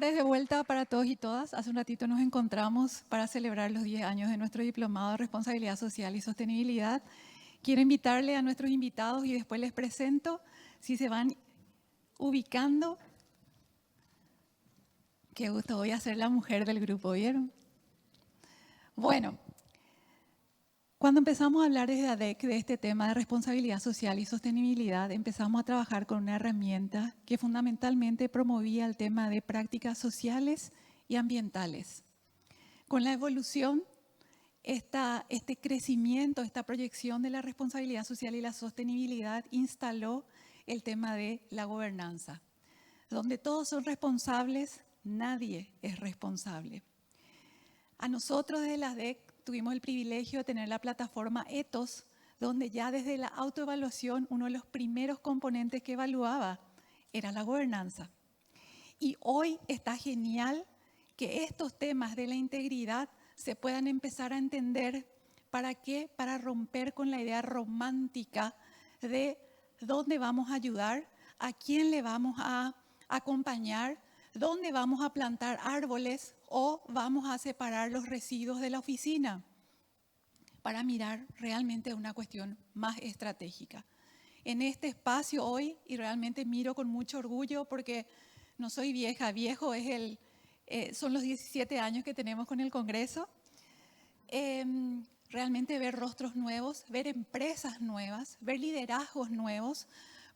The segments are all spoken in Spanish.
tardes de vuelta para todos y todas. Hace un ratito nos encontramos para celebrar los 10 años de nuestro diplomado de Responsabilidad Social y Sostenibilidad. Quiero invitarle a nuestros invitados y después les presento, si se van ubicando. Qué gusto, voy a ser la mujer del grupo, ¿vieron? Bueno, cuando empezamos a hablar desde ADEC de este tema de responsabilidad social y sostenibilidad, empezamos a trabajar con una herramienta que fundamentalmente promovía el tema de prácticas sociales y ambientales. Con la evolución, este crecimiento, esta proyección de la responsabilidad social y la sostenibilidad instaló el tema de la gobernanza. Donde todos son responsables, nadie es responsable. A nosotros desde la ADEC tuvimos el privilegio de tener la plataforma Ethos, donde ya desde la autoevaluación uno de los primeros componentes que evaluaba era la gobernanza. Y hoy está genial que estos temas de la integridad se puedan empezar a entender. ¿Para qué? Para romper con la idea romántica de dónde vamos a ayudar, a quién le vamos a acompañar, dónde vamos a plantar árboles o vamos a separar los residuos de la oficina, para mirar realmente una cuestión más estratégica. En este espacio hoy, y realmente miro con mucho orgullo porque no soy vieja, viejo es son los 17 años que tenemos con el Congreso, realmente ver rostros nuevos, ver empresas nuevas, ver liderazgos nuevos,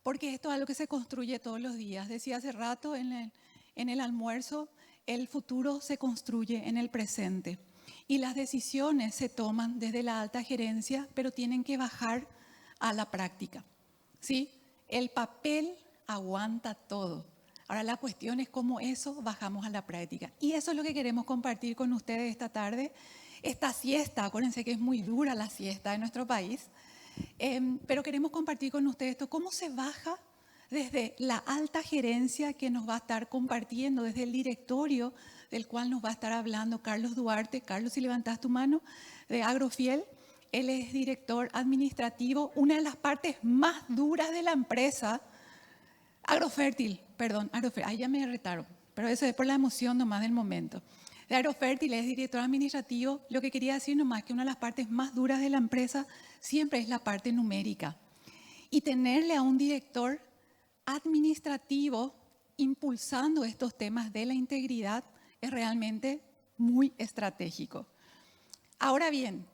porque esto es algo que se construye todos los días. Decía hace rato en el almuerzo, el futuro se construye en el presente y las decisiones se toman desde la alta gerencia, pero tienen que bajar a la práctica, ¿sí? El papel aguanta todo. Ahora la cuestión es cómo eso bajamos a la práctica. Y eso es lo que queremos compartir con ustedes esta tarde. Esta siesta, acuérdense que es muy dura la siesta en nuestro país, pero queremos compartir con ustedes esto, cómo se baja desde la alta gerencia que nos va a estar compartiendo, desde el directorio del cual nos va a estar hablando Carlos Duarte. Carlos, si levantás tu mano, de Agrofiel. Él es director administrativo, una de las partes más duras de la empresa. Agrofértil, ahí ya me retaron, pero eso es por la emoción nomás del momento. De Agrofértil es director administrativo. Lo que quería decir nomás que una de las partes más duras de la empresa siempre es la parte numérica. Y tenerle a un director administrativo impulsando estos temas de la integridad es realmente muy estratégico. Ahora bien,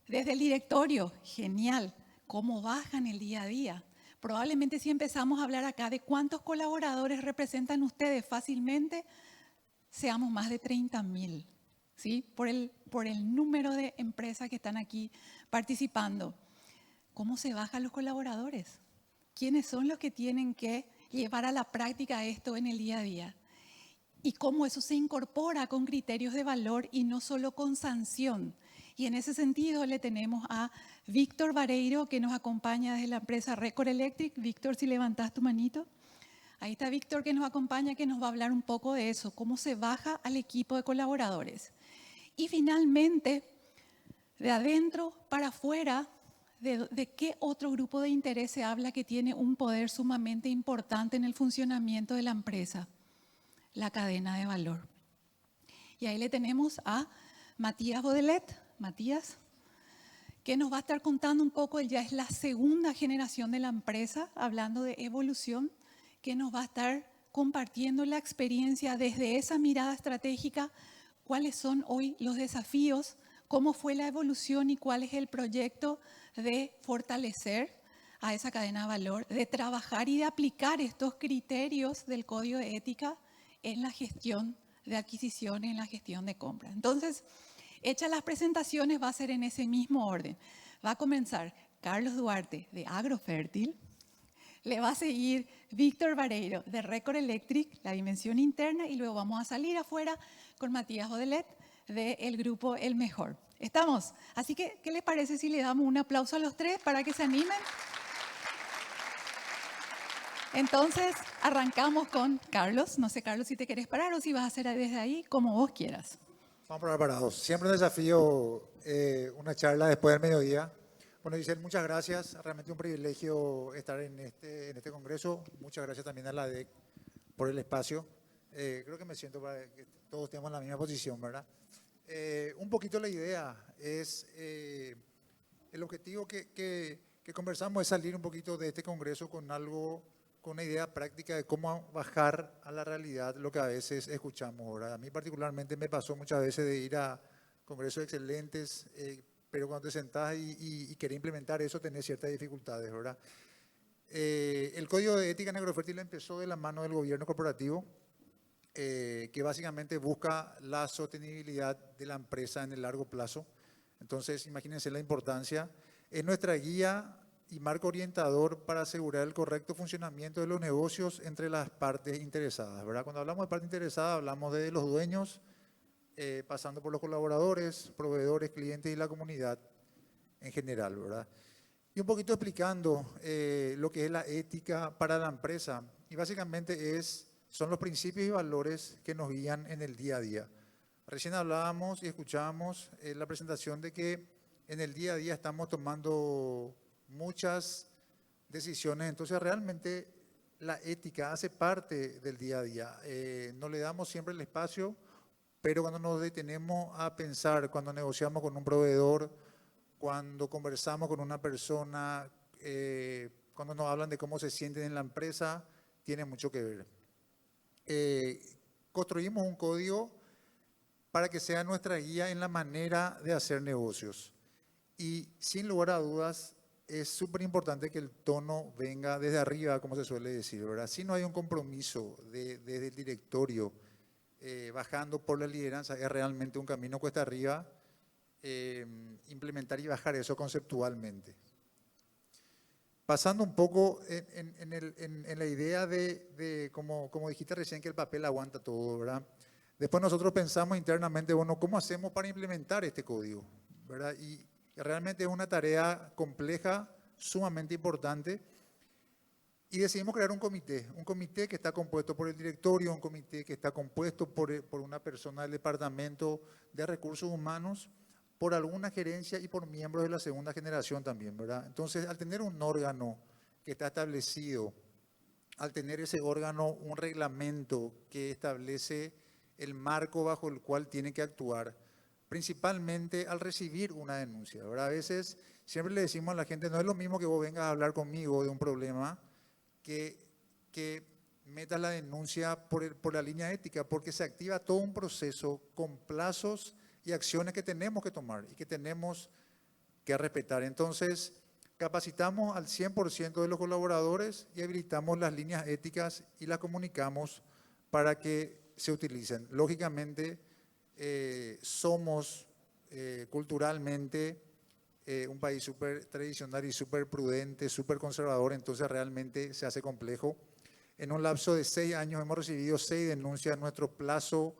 desde el directorio, genial, ¿cómo bajan el día a día? Probablemente si empezamos a hablar acá de cuántos colaboradores representan ustedes fácilmente, seamos más de 30,000, ¿sí? Por el número de empresas que están aquí participando. ¿Cómo se bajan los colaboradores? ¿Quiénes son los que tienen que llevar a la práctica esto en el día a día? Y cómo eso se incorpora con criterios de valor y no solo con sanción. Y en ese sentido le tenemos a Víctor Vareiro, que nos acompaña desde la empresa Record Electric. Víctor, si levantás tu manito. Ahí está Víctor, que nos acompaña, que nos va a hablar un poco de eso, cómo se baja al equipo de colaboradores. Y finalmente, de adentro para afuera, ¿de qué otro grupo de interés se habla que tiene un poder sumamente importante en el funcionamiento de la empresa? La cadena de valor. Y ahí le tenemos a Matías Bodelet. Matías, que nos va a estar contando un poco, él ya es la segunda generación de la empresa, hablando de evolución, que nos va a estar compartiendo la experiencia desde esa mirada estratégica, cuáles son hoy los desafíos, cómo fue la evolución y cuál es el proyecto de fortalecer a esa cadena de valor, de trabajar y de aplicar estos criterios del código de ética en la gestión de adquisiciones, en la gestión de compras. Entonces, hechas las presentaciones, va a ser en ese mismo orden. Va a comenzar Carlos Duarte de Agrofértil, le va a seguir Víctor Vareiro de Record Electric, la dimensión interna, y luego vamos a salir afuera con Matías Bodelet del grupo El Mejor. ¿Estamos? Así que, ¿qué les parece si le damos un aplauso a los tres para que se animen? Entonces, arrancamos con Carlos. No sé, Carlos, si te querés parar o si vas a hacer desde ahí, como vos quieras. Vamos a parar parados. Siempre un desafío, una charla después del mediodía. Bueno, Giselle, muchas gracias. Realmente un privilegio estar en este congreso. Muchas gracias también a la ADEC por el espacio. Creo que me siento para que todos estemos en la misma posición, ¿verdad? Un poquito la idea es, el objetivo que conversamos es salir un poquito de este congreso con algo, con una idea práctica de cómo bajar a la realidad lo que a veces escuchamos, ¿verdad? A mí particularmente me pasó muchas veces de ir a congresos excelentes, pero cuando te sentás y querés implementar eso tenés ciertas dificultades, ¿verdad? El Código de Ética en Agrofertil empezó de la mano del gobierno corporativo, que básicamente busca la sostenibilidad de la empresa en el largo plazo. Entonces, imagínense la importancia. Es nuestra guía y marco orientador para asegurar el correcto funcionamiento de los negocios entre las partes interesadas, ¿verdad? Cuando hablamos de parte interesada, hablamos de los dueños, pasando por los colaboradores, proveedores, clientes y la comunidad en general, ¿verdad? Y un poquito explicando lo que es la ética para la empresa. Y básicamente son los principios y valores que nos guían en el día a día. Recién hablábamos y escuchábamos la presentación de que en el día a día estamos tomando muchas decisiones. Entonces realmente la ética hace parte del día a día. No le damos siempre el espacio, pero cuando nos detenemos a pensar, cuando negociamos con un proveedor, cuando conversamos con una persona, cuando nos hablan de cómo se sienten en la empresa, tiene mucho que ver. Construimos un código para que sea nuestra guía en la manera de hacer negocios. Y sin lugar a dudas, es súper importante que el tono venga desde arriba, como se suele decir, ¿verdad? Si no hay un compromiso desde el directorio, bajando por la lideranza, es realmente un camino cuesta arriba. Implementar y bajar eso conceptualmente. Pasando un poco en la idea de como dijiste recién, que el papel aguanta todo, ¿verdad? Después nosotros pensamos internamente, bueno, ¿cómo hacemos para implementar este código? ¿Verdad? Y realmente es una tarea compleja, sumamente importante. Y decidimos crear un comité que está compuesto por el directorio, un comité que está compuesto por una persona del departamento de recursos humanos, por alguna gerencia y por miembros de la segunda generación también, ¿verdad? Entonces, al tener un órgano que está establecido, al tener ese órgano un reglamento que establece el marco bajo el cual tiene que actuar, principalmente al recibir una denuncia, ¿verdad? A veces siempre le decimos a la gente, no es lo mismo que vos vengas a hablar conmigo de un problema que metas la denuncia por la línea ética, porque se activa todo un proceso con plazos y acciones que tenemos que tomar y que tenemos que respetar. Entonces, capacitamos al 100% de los colaboradores y habilitamos las líneas éticas y las comunicamos para que se utilicen. Lógicamente, somos culturalmente un país súper tradicional y súper prudente, súper conservador, entonces realmente se hace complejo. En un lapso de 6 años hemos recibido 6 denuncias. Nuestro plazo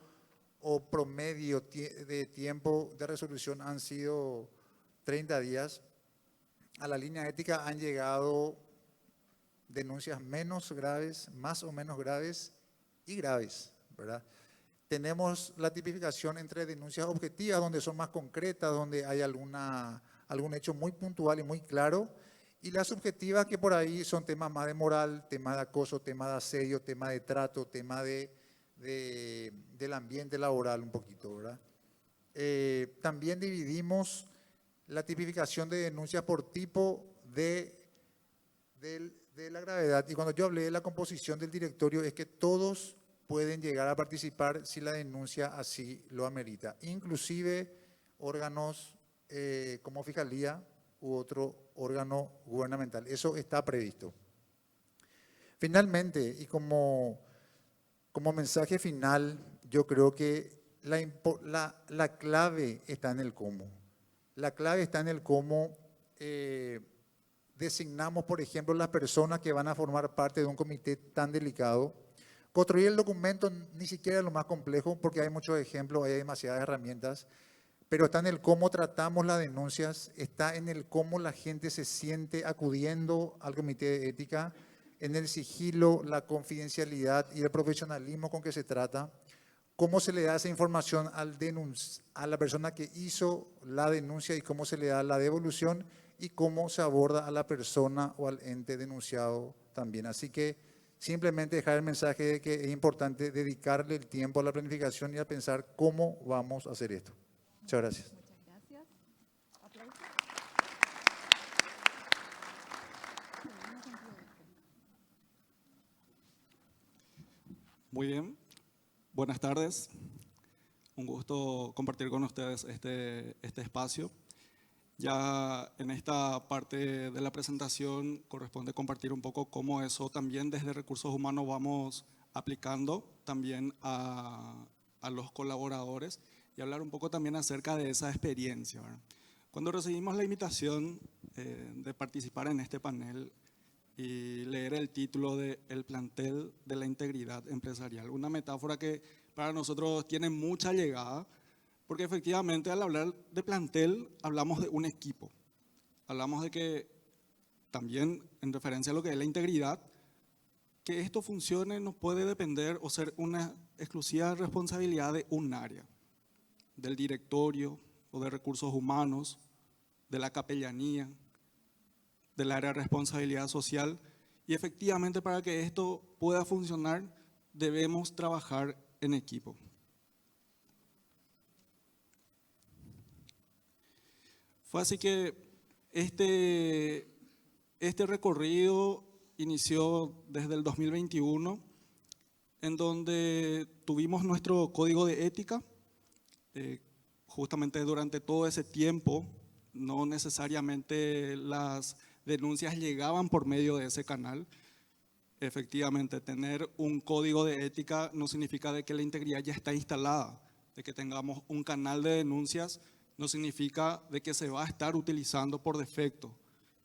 o promedio de tiempo de resolución han sido 30 días. A la línea ética han llegado denuncias menos graves, más o menos graves y graves, ¿verdad? Tenemos la tipificación entre denuncias objetivas, donde son más concretas, donde hay algún hecho muy puntual y muy claro, y las subjetivas, que por ahí son temas más de moral, temas de acoso, temas de asedio, temas de trato, temas del ambiente laboral un poquito, ¿verdad? También dividimos la tipificación de denuncias por tipo de la gravedad. Y cuando yo hablé de la composición del directorio, es que todos pueden llegar a participar si la denuncia así lo amerita, inclusive órganos como Fiscalía u otro órgano gubernamental. Eso está previsto. Finalmente, y como mensaje final, yo creo que la clave está en el cómo. La clave está en el cómo designamos, por ejemplo, las personas que van a formar parte de un comité tan delicado. Construir el documento ni siquiera es lo más complejo, porque hay muchos ejemplos, hay demasiadas herramientas, pero está en el cómo tratamos las denuncias, está en el cómo la gente se siente acudiendo al comité de ética, en el sigilo, la confidencialidad y el profesionalismo con que se trata, cómo se le da esa información a la persona que hizo la denuncia y cómo se le da la devolución y cómo se aborda a la persona o al ente denunciado también. Así que simplemente dejar el mensaje de que es importante dedicarle el tiempo a la planificación y a pensar cómo vamos a hacer esto. Muchas gracias. Muchas gracias. Aplausos. Muy bien, buenas tardes. Un gusto compartir con ustedes este espacio. Ya en esta parte de la presentación corresponde compartir un poco cómo eso también desde Recursos Humanos vamos aplicando también a los colaboradores y hablar un poco también acerca de esa experiencia, ¿verdad? Cuando recibimos la invitación de participar en este panel y leer el título de El plantel de la integridad empresarial, una metáfora que para nosotros tiene mucha llegada, porque efectivamente al hablar de plantel hablamos de un equipo, hablamos de que también en referencia a lo que es la integridad, que esto funcione no puede depender o ser una exclusiva responsabilidad de un área, del directorio o de recursos humanos, de la capellanía, del área de responsabilidad social. Y efectivamente para que esto pueda funcionar debemos trabajar en equipo. Fue así que este recorrido inició desde el 2021, en donde tuvimos nuestro código de ética. Justamente durante todo ese tiempo, no necesariamente las denuncias llegaban por medio de ese canal. Efectivamente, tener un código de ética no significa de que la integridad ya está instalada, de que tengamos un canal de denuncias no significa de que se va a estar utilizando por defecto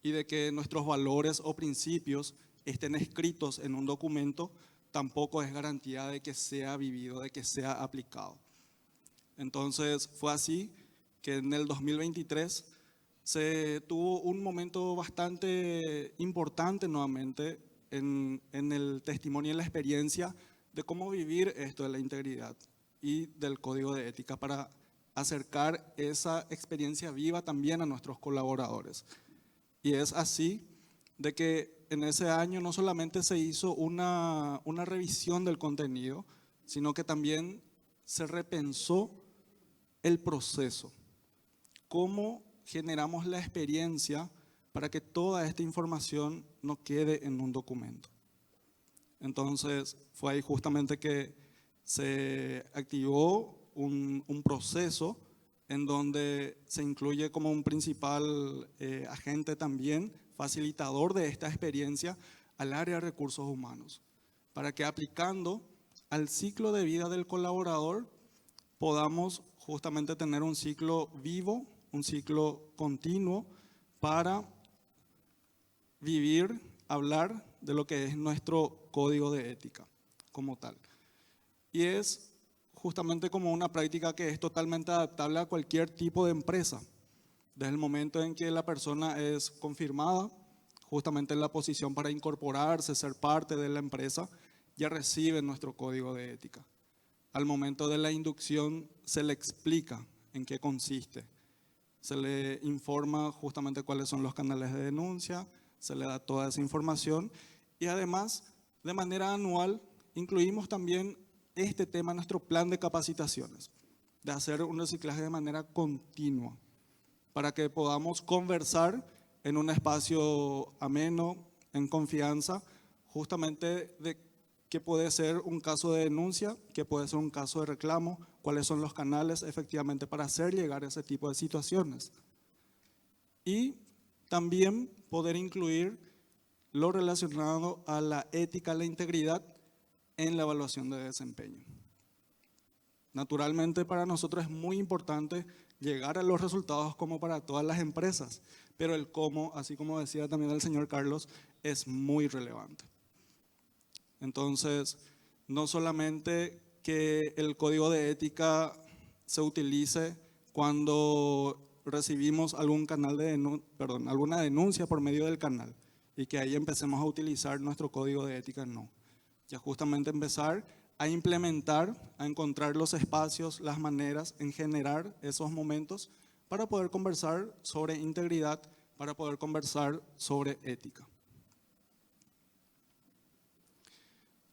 y de que nuestros valores o principios estén escritos en un documento tampoco es garantía de que sea vivido, de que sea aplicado. Entonces fue así que en el 2023 se tuvo un momento bastante importante nuevamente en el testimonio y la experiencia de cómo vivir esto de la integridad y del código de ética para acercar esa experiencia viva también a nuestros colaboradores. Y es así de que en ese año no solamente se hizo una revisión del contenido, sino que también se repensó el proceso. Cómo generamos la experiencia para que toda esta información no quede en un documento. Entonces fue ahí justamente que se activó un proceso en donde se incluye como un principal agente también, facilitador de esta experiencia, al área de recursos humanos, para que aplicando al ciclo de vida del colaborador podamos justamente tener un ciclo vivo, un ciclo continuo para vivir, hablar de lo que es nuestro código de ética como tal. Y es justamente como una práctica que es totalmente adaptable a cualquier tipo de empresa. Desde el momento en que la persona es confirmada, justamente en la posición para incorporarse, ser parte de la empresa, ya recibe nuestro código de ética. Al momento de la inducción se le explica en qué consiste. Se le informa justamente cuáles son los canales de denuncia, se le da toda esa información y además, de manera anual, incluimos también este tema en nuestro plan de capacitaciones, de hacer un reciclaje de manera continua, para que podamos conversar en un espacio ameno, en confianza, justamente de qué puede ser un caso de denuncia, qué puede ser un caso de reclamo, cuáles son los canales efectivamente para hacer llegar ese tipo de situaciones. Y también poder incluir lo relacionado a la ética, la integridad en la evaluación de desempeño. Naturalmente para nosotros es muy importante llegar a los resultados como para todas las empresas, pero el cómo, así como decía también el señor Carlos, es muy relevante. Entonces, no solamente que el código de ética se utilice cuando recibimos algún canal de alguna denuncia por medio del canal y que ahí empecemos a utilizar nuestro código de ética, no. Ya justamente empezar a implementar, a encontrar los espacios, las maneras en generar esos momentos para poder conversar sobre integridad, para poder conversar sobre ética.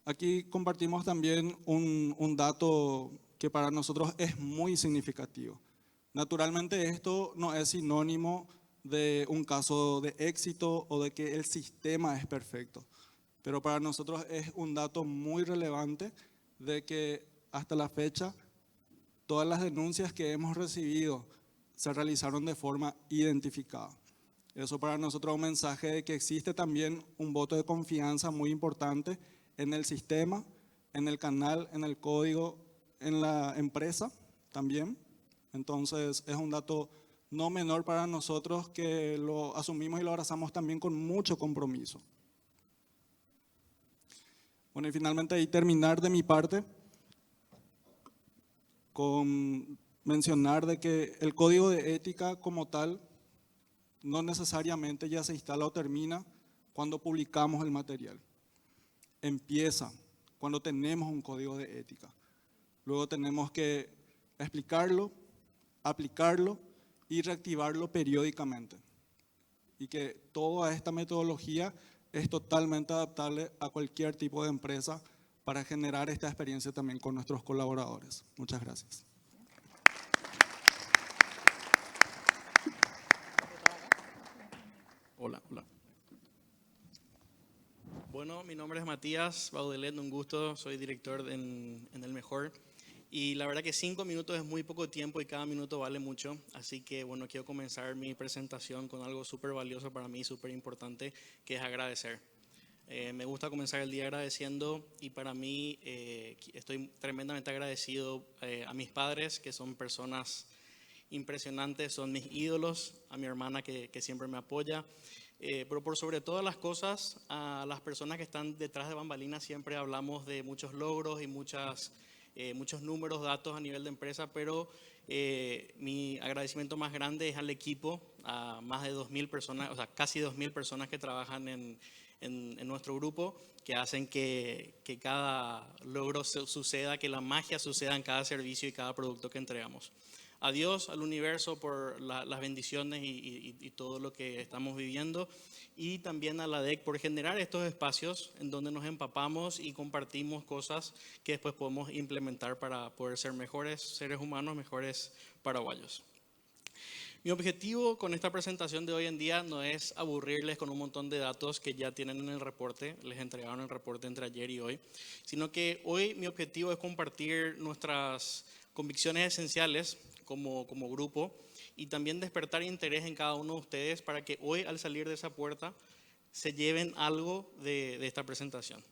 Aquí compartimos también un dato que para nosotros es muy significativo. Naturalmente esto no es sinónimo de un caso de éxito o de que el sistema es perfecto, pero para nosotros es un dato muy relevante de que hasta la fecha todas las denuncias que hemos recibido se realizaron de forma identificada. Eso para nosotros es un mensaje de que existe también un voto de confianza muy importante en el sistema, en el canal, en el código, en la empresa también. Entonces es un dato no menor para nosotros que lo asumimos y lo abrazamos también con mucho compromiso. Bueno, y finalmente ahí terminar de mi parte con mencionar de que el código de ética como tal no necesariamente ya se instala o termina cuando publicamos el material. Empieza cuando tenemos un código de ética. Luego tenemos que explicarlo, aplicarlo y reactivarlo periódicamente. Y que toda esta metodología es totalmente adaptable a cualquier tipo de empresa para generar esta experiencia también con nuestros colaboradores. Muchas gracias. Hola. Bueno, mi nombre es Matías Baudelet, un gusto, soy director en El Mejor. Y la verdad que 5 minutos es muy poco tiempo y cada minuto vale mucho. Así que bueno, quiero comenzar mi presentación con algo súper valioso para mí, súper importante, que es agradecer. Me gusta comenzar el día agradeciendo y para mí estoy tremendamente agradecido a mis padres, que son personas impresionantes, son mis ídolos, a mi hermana que siempre me apoya, pero por sobre todas las cosas, a las personas que están detrás de bambalinas. Siempre hablamos de muchos logros y muchos números, datos a nivel de empresa, pero mi agradecimiento más grande es al equipo, a más de 2.000 personas, o sea, casi 2.000 personas que trabajan en nuestro grupo, que hacen que cada logro suceda, que la magia suceda en cada servicio y cada producto que entregamos. A Dios, al universo, por las bendiciones y todo lo que estamos viviendo, y también a la DEC por generar estos espacios en donde nos empapamos y compartimos cosas que después podemos implementar para poder ser mejores seres humanos, mejores paraguayos. Mi objetivo con esta presentación de hoy en día no es aburrirles con un montón de datos que ya tienen en el reporte, les entregaron el reporte entre ayer y hoy, sino que hoy mi objetivo es compartir nuestras convicciones esenciales como grupo y también despertar interés en cada uno de ustedes para que hoy, al salir de esa puerta, se lleven algo de esta presentación.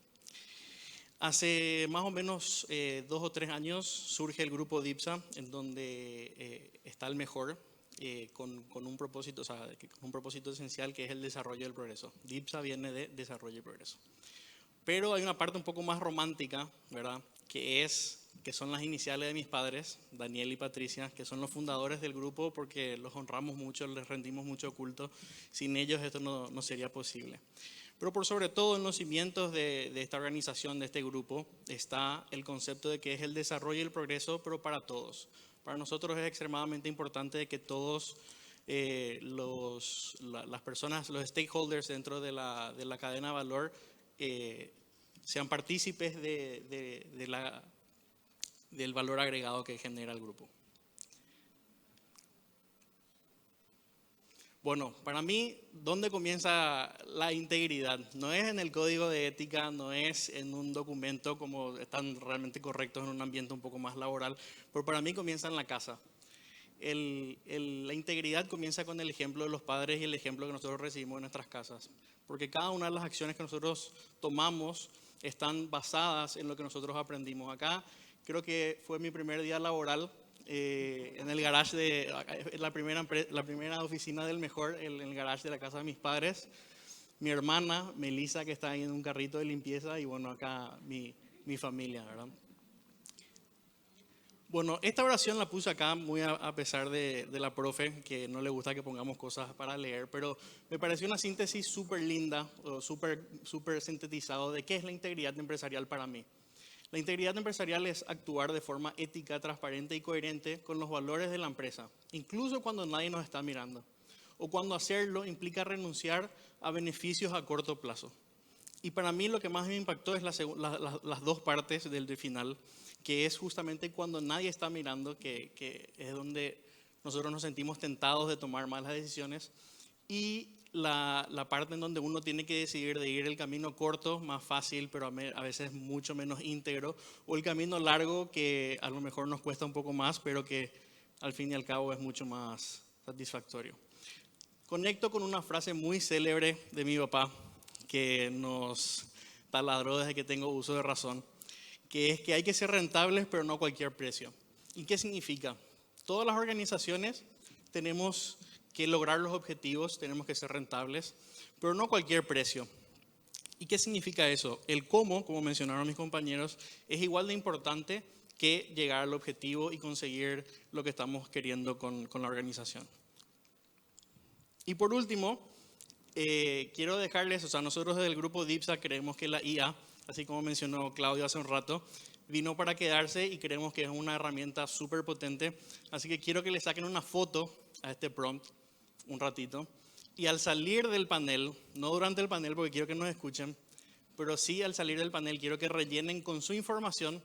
Hace más o menos 2 o 3 años surge el grupo DIPSA, en donde está El Mejor, con un propósito, con un propósito esencial, que es el desarrollo y el progreso. DIPSA viene de desarrollo y progreso. Pero hay una parte un poco más romántica, ¿verdad? Que son las iniciales de mis padres, Daniel y Patricia, que son los fundadores del grupo, porque los honramos mucho, les rendimos mucho culto. Sin ellos esto no sería posible. Pero por sobre todo en los cimientos de esta organización, de este grupo, está el concepto de que es el desarrollo y el progreso, pero para todos. Para nosotros es extremadamente importante que todos las personas, los stakeholders dentro de la cadena de valor sean partícipes del valor agregado que genera el grupo. Bueno, para mí, ¿dónde comienza la integridad? No es en el código de ética, no es en un documento como están realmente correctos en un ambiente un poco más laboral, pero para mí comienza en la casa. La integridad comienza con el ejemplo de los padres y el ejemplo que nosotros recibimos en nuestras casas, porque cada una de las acciones que nosotros tomamos están basadas en lo que nosotros aprendimos. Acá creo que fue mi primer día laboral en el garage de la primera oficina del Mejor, en el garage de la casa de mis padres. Mi hermana Melissa, que está ahí en un carrito de limpieza, y bueno, acá mi familia, ¿verdad? Bueno, esta oración la puse acá muy a pesar de la profe, que no le gusta que pongamos cosas para leer, pero me pareció una síntesis súper linda, súper sintetizado de qué es la integridad empresarial para mí. La integridad empresarial es actuar de forma ética, transparente y coherente con los valores de la empresa, incluso cuando nadie nos está mirando, o cuando hacerlo implica renunciar a beneficios a corto plazo. Y para mí lo que más me impactó es las dos partes del final, que es justamente cuando nadie está mirando, que es donde nosotros nos sentimos tentados de tomar malas decisiones, y la parte en donde uno tiene que decidir de ir el camino corto, más fácil, pero a veces mucho menos íntegro, o el camino largo que a lo mejor nos cuesta un poco más, pero que al fin y al cabo es mucho más satisfactorio. Conecto con una frase muy célebre de mi papá, que nos taladró desde que tengo uso de razón, que es que hay que ser rentables, pero no a cualquier precio. ¿Y qué significa? Todas las organizaciones tenemos que lograr los objetivos, tenemos que ser rentables, pero no a cualquier precio. ¿Y qué significa eso? El cómo, como mencionaron mis compañeros, es igual de importante que llegar al objetivo y conseguir lo que estamos queriendo con la organización. Y por último, quiero dejarles, nosotros desde el grupo DIPSA creemos que la IA, así como mencionó Claudio hace un rato, vino para quedarse y creemos que es una herramienta súper potente. Así que quiero que le saquen una foto a este prompt un ratito. Y al salir del panel, no durante el panel porque quiero que nos escuchen, pero sí al salir del panel quiero que rellenen con su información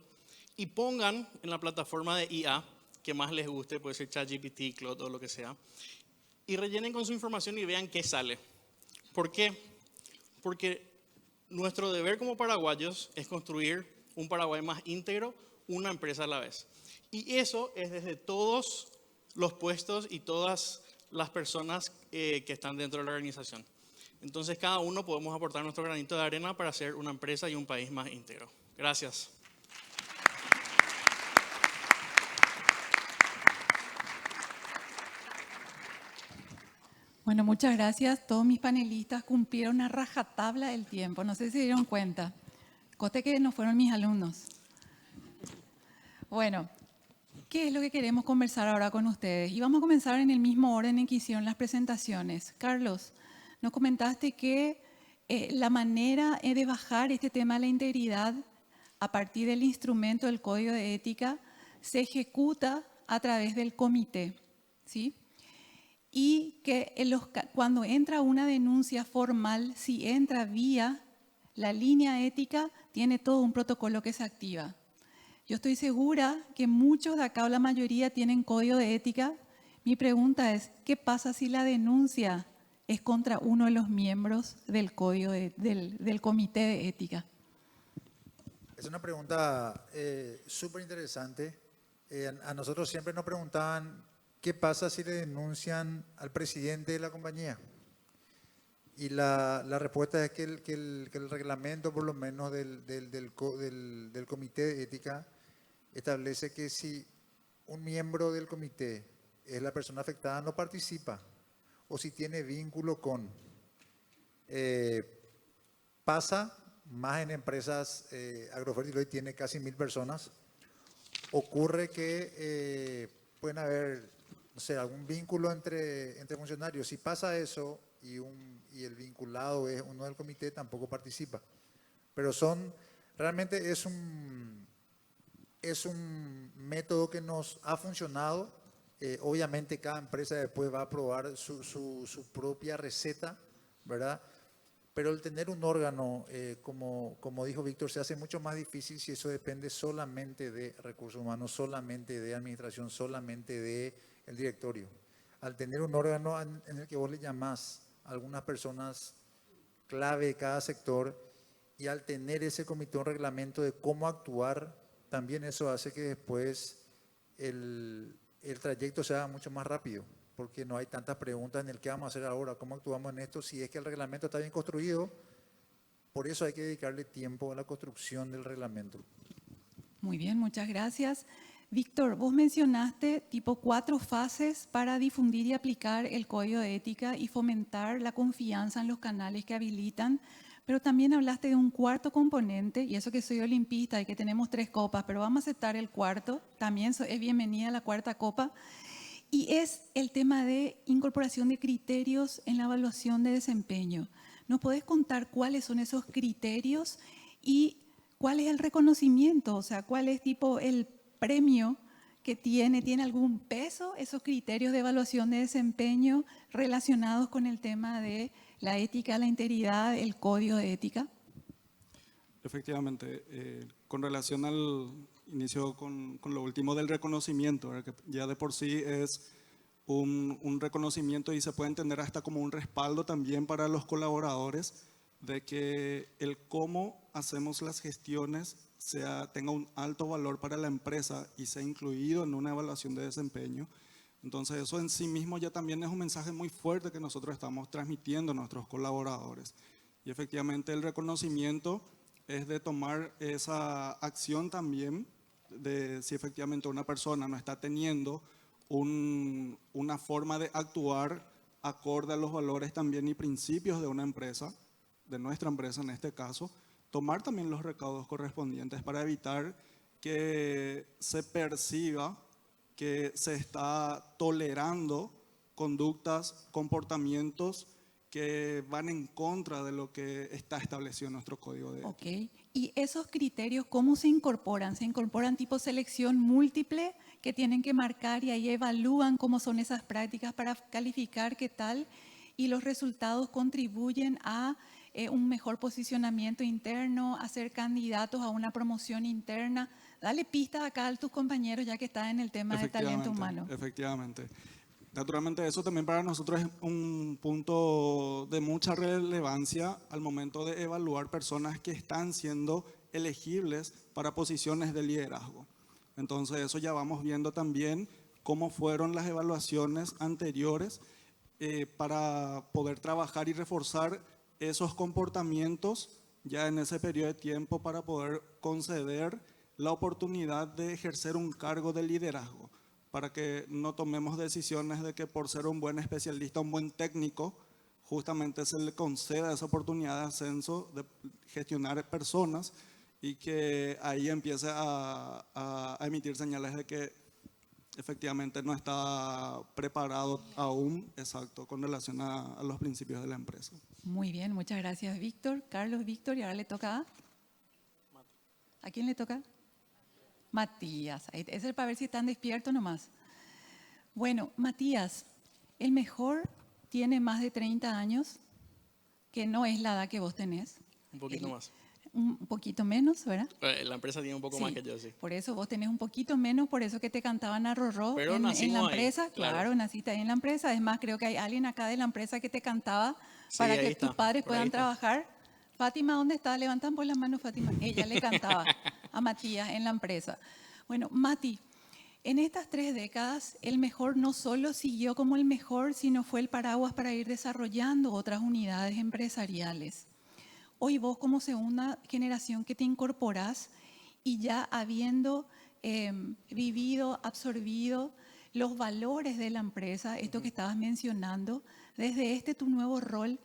y pongan en la plataforma de IA que más les guste, puede ser ChatGPT, Claude o lo que sea, y rellenen con su información y vean qué sale. ¿Por qué? Porque nuestro deber como paraguayos es construir un Paraguay más íntegro, una empresa a la vez. Y eso es desde todos los puestos y todas las personas que están dentro de la organización. Entonces cada uno podemos aportar nuestro granito de arena para hacer una empresa y un país más íntegro. Gracias. Bueno, muchas gracias. Todos mis panelistas cumplieron a rajatabla el tiempo. No sé si se dieron cuenta. Conste que no fueron mis alumnos. Bueno, ¿qué es lo que queremos conversar ahora con ustedes? Y vamos a comenzar en el mismo orden en que hicieron las presentaciones. Carlos, nos comentaste que la manera de bajar este tema de la integridad a partir del instrumento del Código de Ética se ejecuta a través del comité, ¿sí? Y que cuando entra una denuncia formal, si entra vía la línea ética, tiene todo un protocolo que se activa. Yo estoy segura que muchos de acá, o la mayoría, tienen código de ética. Mi pregunta es, ¿qué pasa si la denuncia es contra uno de los miembros del código del comité de ética? Es una pregunta súper interesante. A nosotros siempre nos preguntaban, ¿qué pasa si le denuncian al presidente de la compañía? Y la respuesta es que el reglamento, por lo menos del comité de ética, establece que si un miembro del comité es la persona afectada, no participa, o si tiene vínculo con, pasa más en empresas, Agrofertil hoy tiene casi 1000 personas, ocurre que pueden haber, no sé, algún vínculo entre funcionarios. Si pasa eso y el vinculado es uno del comité, tampoco participa. Pero realmente es un método que nos ha funcionado. Obviamente cada empresa después va a probar su propia receta, ¿verdad? Pero el tener un órgano, como dijo Víctor, se hace mucho más difícil si eso depende solamente de recursos humanos, solamente de administración, solamente del directorio. Al tener un órgano en el que vos le llamás a algunas personas clave de cada sector, y al tener ese comité un reglamento de cómo actuar, también eso hace que después el trayecto sea mucho más rápido, porque no hay tantas preguntas en el qué vamos a hacer ahora, cómo actuamos en esto, si es que el reglamento está bien construido. Por eso hay que dedicarle tiempo a la construcción del reglamento. Muy bien, muchas gracias. Víctor, vos mencionaste tipo 4 fases para difundir y aplicar el código de ética y fomentar la confianza en los canales que habilitan, pero también hablaste de un cuarto componente, y eso que soy olimpista y que tenemos 3 copas, pero vamos a aceptar el cuarto, también es bienvenida la cuarta copa, y es el tema de incorporación de criterios en la evaluación de desempeño. ¿Nos podés contar cuáles son esos criterios y cuál es el reconocimiento? O sea, ¿cuál es tipo el premio que tiene algún peso esos criterios de evaluación de desempeño relacionados con el tema de la ética, la integridad, el código de ética? Efectivamente, con relación al inicio con lo último del reconocimiento, ¿verdad? Que ya de por sí es un reconocimiento y se puede entender hasta como un respaldo también para los colaboradores de que el cómo hacemos las gestiones tenga un alto valor para la empresa y sea incluido en una evaluación de desempeño. Entonces eso en sí mismo ya también es un mensaje muy fuerte que nosotros estamos transmitiendo a nuestros colaboradores. Y efectivamente el reconocimiento es de tomar esa acción también de si efectivamente una persona no está teniendo una forma de actuar acorde a los valores también y principios de una empresa, de nuestra empresa en este caso, tomar también los recaudos correspondientes para evitar que se perciba que se está tolerando conductas, comportamientos que van en contra de lo que está establecido en nuestro código de ética. Ok. ¿Y esos criterios cómo se incorporan? ¿Se incorporan tipo selección múltiple que tienen que marcar y ahí evalúan cómo son esas prácticas para calificar qué tal? Y los resultados contribuyen a un mejor posicionamiento interno, a ser candidatos a una promoción interna. Dale pistas acá a tus compañeros ya que estás en el tema de talento humano. Efectivamente. Naturalmente eso también para nosotros es un punto de mucha relevancia al momento de evaluar personas que están siendo elegibles para posiciones de liderazgo. Entonces eso ya vamos viendo también cómo fueron las evaluaciones anteriores para poder trabajar y reforzar esos comportamientos ya en ese periodo de tiempo para poder conceder la oportunidad de ejercer un cargo de liderazgo, para que no tomemos decisiones de que por ser un buen especialista, un buen técnico, justamente se le conceda esa oportunidad de ascenso, de gestionar personas y que ahí empiece a emitir señales de que efectivamente no está preparado aún, exacto, con relación a los principios de la empresa. Muy bien, muchas gracias, Víctor. Carlos, Víctor, y ahora le toca ¿a quién le toca? Matías. Ese es para ver si están despiertos nomás. Bueno, Matías, el mejor tiene más de 30 años, que no es la edad que vos tenés. Un poquito más. Un poquito menos, ¿verdad? La empresa tiene un poco más que yo, sí. Por eso vos tenés un poquito menos, por eso que te cantaban a Rorró Pero en la nacimos ahí, empresa. Claro, naciste ahí en la empresa. Es más, creo que hay alguien acá de la empresa que te cantaba Sí, para ahí que está, tus padres por ahí puedan está. trabajar. Fátima, ¿dónde está? Levantan por las manos, Fátima. Ella le cantaba a Matías en la empresa. Bueno, Mati, en estas 3 décadas, el mejor no solo siguió como el mejor, sino fue el paraguas para ir desarrollando otras unidades empresariales. Hoy vos como segunda generación que te incorporás y ya habiendo vivido, absorbido los valores de la empresa, esto que estabas mencionando, desde tu nuevo rol,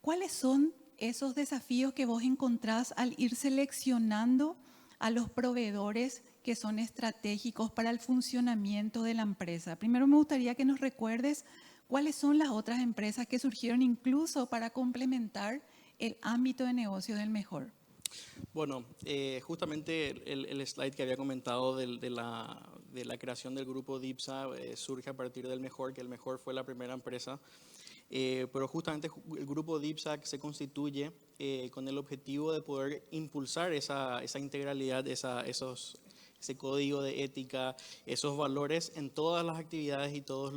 ¿cuáles son esos desafíos que vos encontrás al ir seleccionando a los proveedores que son estratégicos para el funcionamiento de la empresa? Primero me gustaría que nos recuerdes cuáles son las otras empresas que surgieron incluso para complementar el ámbito de negocio del mejor. Bueno, justamente el slide que había comentado de la creación del grupo DIPSA surge a partir del Mejor, que el Mejor fue la primera empresa. Pero justamente el grupo DIPSA se constituye con el objetivo de poder impulsar esa integralidad, ese código de ética, esos valores en todas las actividades y todos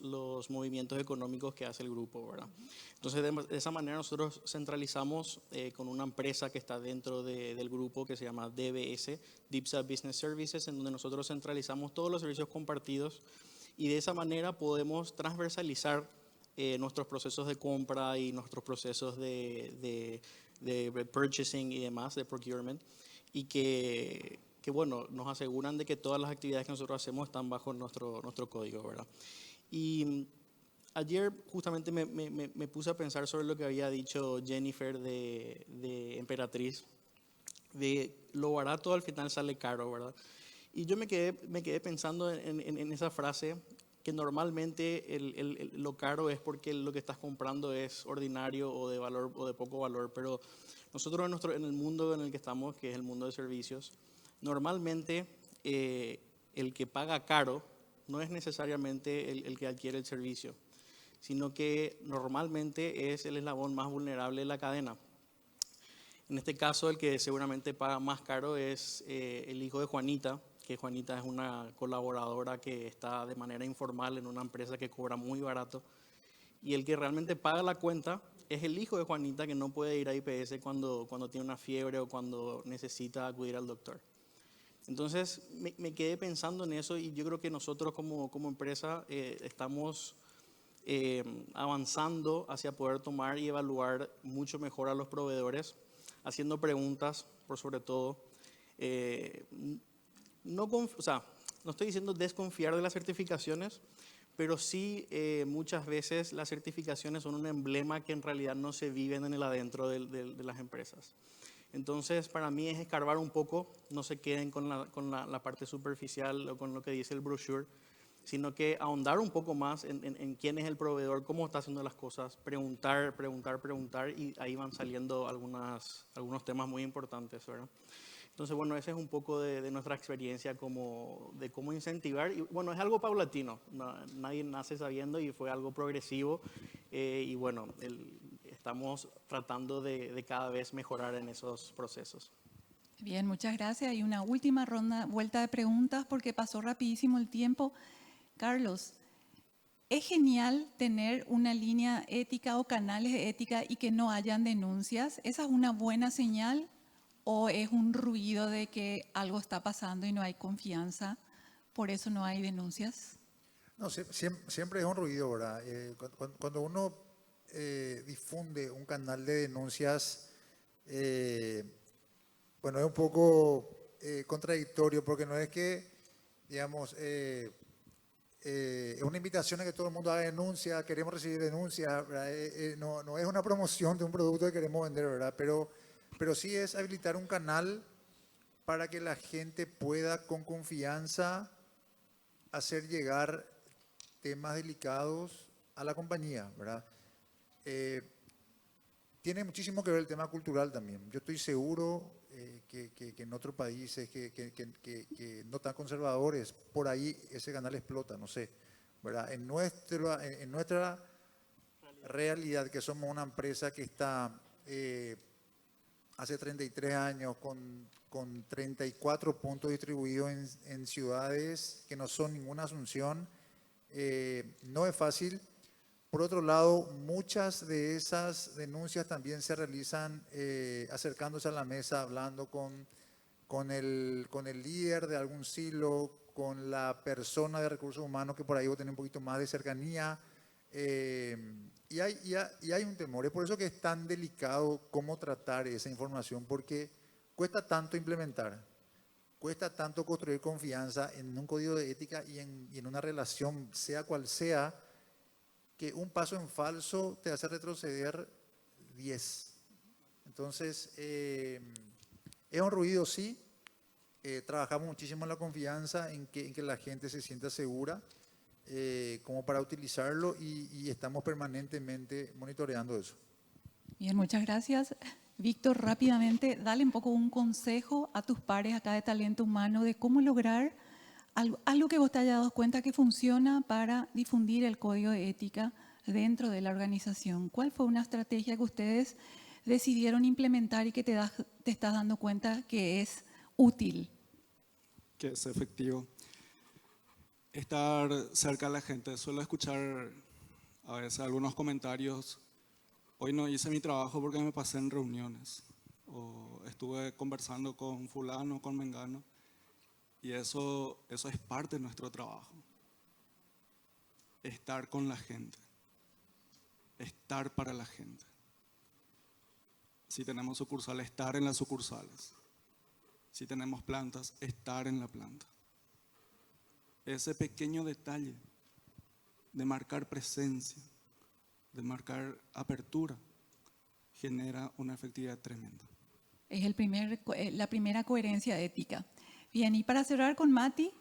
los movimientos económicos que hace el grupo, ¿verdad? Entonces, de esa manera nosotros centralizamos con una empresa que está dentro del grupo que se llama DBS, DIPSA Business Services, en donde nosotros centralizamos todos los servicios compartidos y de esa manera podemos transversalizar nuestros procesos de compra y nuestros procesos de purchasing y demás, de procurement, y que bueno, nos aseguran de que todas las actividades que nosotros hacemos están bajo nuestro código, ¿verdad? Y ayer justamente me puse a pensar sobre lo que había dicho Jennifer de Emperatriz, de lo barato al final sale caro, ¿verdad? Y yo me quedé pensando en esa frase, que normalmente lo caro es porque lo que estás comprando es ordinario o de valor o de poco valor, pero nosotros en el mundo en el que estamos, que es el mundo de servicios, normalmente el que paga caro no es necesariamente el que adquiere el servicio, sino que normalmente es el eslabón más vulnerable de la cadena. En este caso, el que seguramente paga más caro es el hijo de Juanita, que Juanita es una colaboradora que está de manera informal en una empresa que cobra muy barato. Y el que realmente paga la cuenta es el hijo de Juanita, que no puede ir a IPS cuando tiene una fiebre o cuando necesita acudir al doctor. Entonces me quedé pensando en eso y yo creo que nosotros como empresa estamos avanzando hacia poder tomar y evaluar mucho mejor a los proveedores, haciendo preguntas por sobre todo. O sea, no estoy diciendo desconfiar de las certificaciones, pero sí muchas veces las certificaciones son un emblema que en realidad no se viven en el adentro de las empresas. Entonces, para mí es escarbar un poco, no se queden con la parte superficial o con lo que dice el brochure, sino que ahondar un poco más en quién es el proveedor, cómo está haciendo las cosas, preguntar, y ahí van saliendo algunos temas muy importantes, ¿verdad? Entonces, bueno, ese es un poco de nuestra experiencia de cómo incentivar. Y bueno, es algo paulatino, nadie nace sabiendo y fue algo progresivo. Y bueno, estamos tratando de cada vez mejorar en esos procesos. Bien, muchas gracias. Y una última vuelta de preguntas porque pasó rapidísimo el tiempo. Carlos, ¿es genial tener una línea ética o canales de ética y que no hayan denuncias? ¿Esa es una buena señal o es un ruido de que algo está pasando y no hay confianza, por eso no hay denuncias? No, siempre es un ruido, ¿verdad? Cuando uno difunde un canal de denuncias, bueno, es un poco contradictorio porque no es que, digamos, es una invitación a que todo el mundo haga denuncia, queremos recibir denuncias, no es una promoción de un producto que queremos vender, ¿verdad? Pero sí es habilitar un canal para que la gente pueda con confianza hacer llegar temas delicados a la compañía, ¿verdad? Tiene muchísimo que ver el tema cultural también. Yo estoy seguro que en otros países que no tan conservadores, por ahí ese canal explota, no sé, ¿verdad? En nuestra realidad, que somos una empresa que está hace 33 años con 34 puntos distribuidos en ciudades que no son ninguna Asunción, no es fácil. Por otro lado, muchas de esas denuncias también se realizan acercándose a la mesa, hablando con el líder de algún silo, con la persona de recursos humanos que por ahí va a tener un poquito más de cercanía. Y hay un temor. Es por eso que es tan delicado cómo tratar esa información, porque cuesta tanto implementar, cuesta tanto construir confianza en un código de ética y en una relación, sea cual sea, que un paso en falso te hace retroceder 10. Entonces, es un ruido, sí. Trabajamos muchísimo en la confianza, en que la gente se sienta segura como para utilizarlo y estamos permanentemente monitoreando eso. Bien, muchas gracias. Víctor, rápidamente, dale un poco un consejo a tus pares acá de talento humano de cómo lograr algo que vos te hayas dado cuenta que funciona para difundir el código de ética dentro de la organización. ¿Cuál fue una estrategia que ustedes decidieron implementar y que te estás dando cuenta que es útil? Que es efectivo. Estar cerca de la gente. Suelo escuchar a veces algunos comentarios. Hoy no hice mi trabajo porque me pasé en reuniones. O estuve conversando con fulano, con mengano. Y eso es parte de nuestro trabajo. Estar con la gente. Estar para la gente. Si tenemos sucursales, estar en las sucursales. Si tenemos plantas, estar en la planta. Ese pequeño detalle de marcar presencia, de marcar apertura, genera una efectividad tremenda. Es la primera coherencia ética. Bien, y para cerrar con Mati,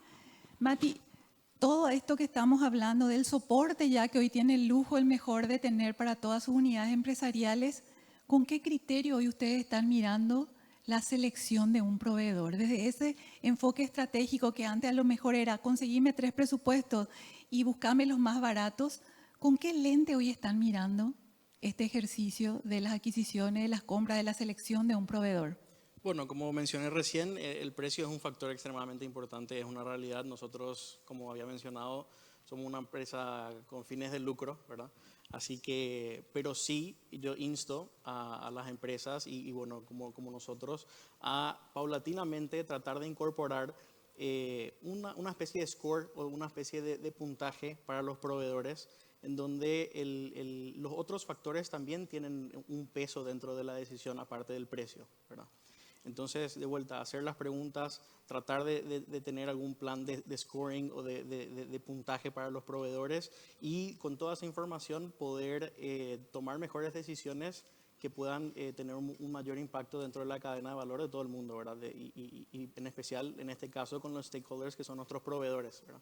todo esto que estamos hablando del soporte ya que hoy tiene el lujo, el mejor de tener para todas sus unidades empresariales, ¿con qué criterio hoy ustedes están mirando la selección de un proveedor? Desde ese enfoque estratégico que antes a lo mejor era conseguirme 3 presupuestos y buscarme los más baratos, ¿con qué lente hoy están mirando este ejercicio de las adquisiciones, de las compras, de la selección de un proveedor? Bueno, como mencioné recién, el precio es un factor extremadamente importante, es una realidad. Nosotros, como había mencionado, somos una empresa con fines de lucro, ¿verdad? Así que, pero sí, yo insto a las empresas y bueno, como nosotros, a paulatinamente tratar de incorporar una especie de score o una especie de puntaje para los proveedores, en donde los otros factores también tienen un peso dentro de la decisión aparte del precio, ¿verdad? Entonces, de vuelta, hacer las preguntas, tratar de tener algún plan de scoring o de puntaje para los proveedores y con toda esa información poder tomar mejores decisiones que puedan tener un mayor impacto dentro de la cadena de valor de todo el mundo, ¿verdad? Y en especial, en este caso, con los stakeholders que son nuestros proveedores, ¿verdad?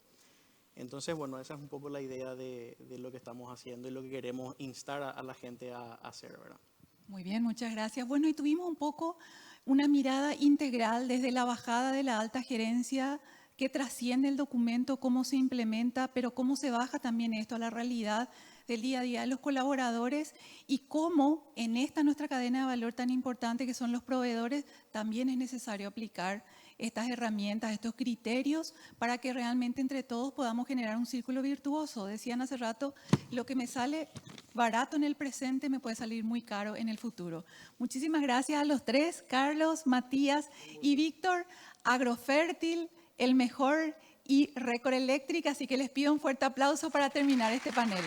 Entonces, bueno, esa es un poco la idea de lo que estamos haciendo y lo que queremos instar a la gente a hacer, ¿verdad? Muy bien, muchas gracias. Bueno, y tuvimos un poco una mirada integral desde la bajada de la alta gerencia que trasciende el documento, cómo se implementa, pero cómo se baja también esto a la realidad del día a día de los colaboradores y cómo en esta nuestra cadena de valor tan importante que son los proveedores, también es necesario aplicar estas herramientas, estos criterios para que realmente entre todos podamos generar un círculo virtuoso. Decían hace rato, lo que me sale barato en el presente me puede salir muy caro en el futuro. Muchísimas gracias a los tres, Carlos, Matías y Víctor. Agrofértil, El Mejor y Récord Eléctrica, así que les pido un fuerte aplauso para terminar este panel.